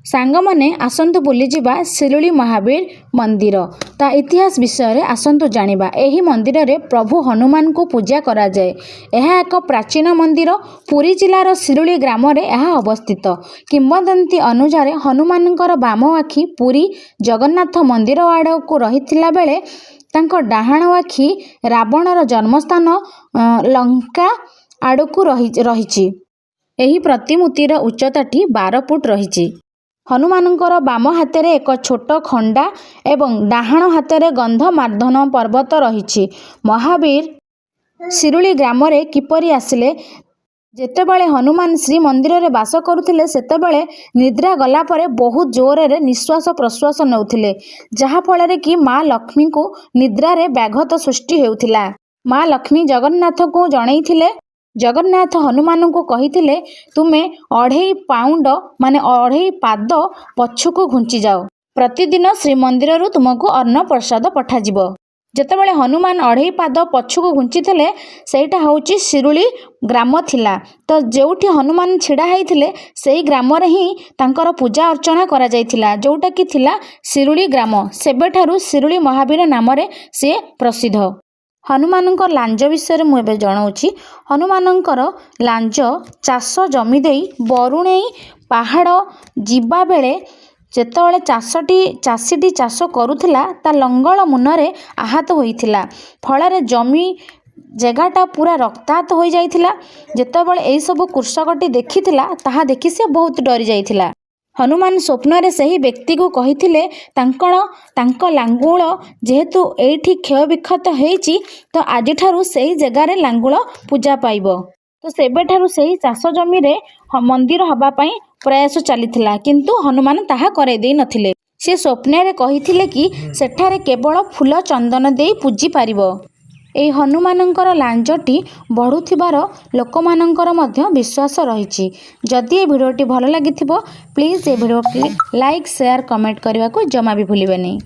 सांगमाने आसंतु बुली जिबा शिरुली महावीर मंदिर ता इतिहास विषय आसंतु जानिबा। एही मंदिर रे प्रभु हनुमान को पूजा करा जाए। यह एक प्राचीन मंदिर पुरी जिलार शिरुली ग्राम रे यह अवस्थित। किंवदंती अनुसार हनुमानकर बाम आखि पुरी जगन्नाथ मंदिर आड़ को रहिथिला बेले तांको डाहाण आखि रावणर जन्मस्थान लंका आड़कू रहिछि। एही प्रतिमूर्तिर उच्चताटी 12 फुट रहिछि। हनुमानकर बाम हाथेरे एक छोट खंडा एवं डाहाण हाथेरे गंधमार्दन पर्वत रहिछि। महावीर शिरुली ग्राम रे किपरि आसिले? जेतेबेले हनुमान श्री मंदिर रे बास करुथिले सेतेबेले निद्रा गला परे बहुत जोर रे निश्वास प्रश्वास नउथिले, जहा फଳରେ कि माँ लक्ष्मी को निद्रा रे व्याघात सृष्टि हेउथिला। माँ लक्ष्मी जगन्नाथ को जणैथिले। जगन्नाथ हनुमान को कहिथिले तुमे 2.5 पाउंड माने 2.5 पाद पछुको घुंची जाओ। प्रतिदिन श्रीमंदिर रु तुमको अन्न प्रसाद पठा जिवो। जेतेबेले हनुमान 2.5 पाद पछुको घुंची थिले सेटा होउची शिरुली ग्राम थिला। तो जेउठी हनुमान छिड़ा हेइथिले सेही ग्राम रे ही तांकर पूजा अर्चना करा जायथिला, जोटा कि थिला शिरुली ग्राम। सेबेठारु शिरुली महावीर नाम रे से प्रसिद्ध। हनुमानंकर लांज विषय मु एबे जणाउछि। हनुमानंकर लांज चाष जमी देई बरुणेई पहाड़ जिबा बेले जेतेबेले चाषीटी चाष करुथिला ता लंगल मुनरे आहत होइथिला। फଳରେ जमी जगाटा पूरा रक्ताहत हो जाइथिला। जेतेबेले एई सब कृषकटी देखिथिला ताहा देखि से बहुत डरी जाइथिला। हनुमान स्वप्न रे सही व्यक्ति को कहिथिले तांको लांगुल जेहेतु एठी क्षय विक्षत हेइची तो आज ठारू सही जगह रे लांगुल पूजा पाइबो। तो सेबेठारू सही चाष जमी रे मंदिर हबा पई प्रयास चलीथिला, किंतु हनुमान ताहा करे देई नथिले। से स्वप्न रे कहिथिले कि सेठारे केवल फूल चंदन देई पूजी पारिबो। एई हनुमानंकर लांजटी बढ़ुथिबार लोकमानंकर मध्य विश्वास रहिछि। जदि ए भिडियोटी भल लागिथिबो प्लीज ए भिडियोटी लाइक शेयर कमेंट करने को जमा भी भूलिबेनी।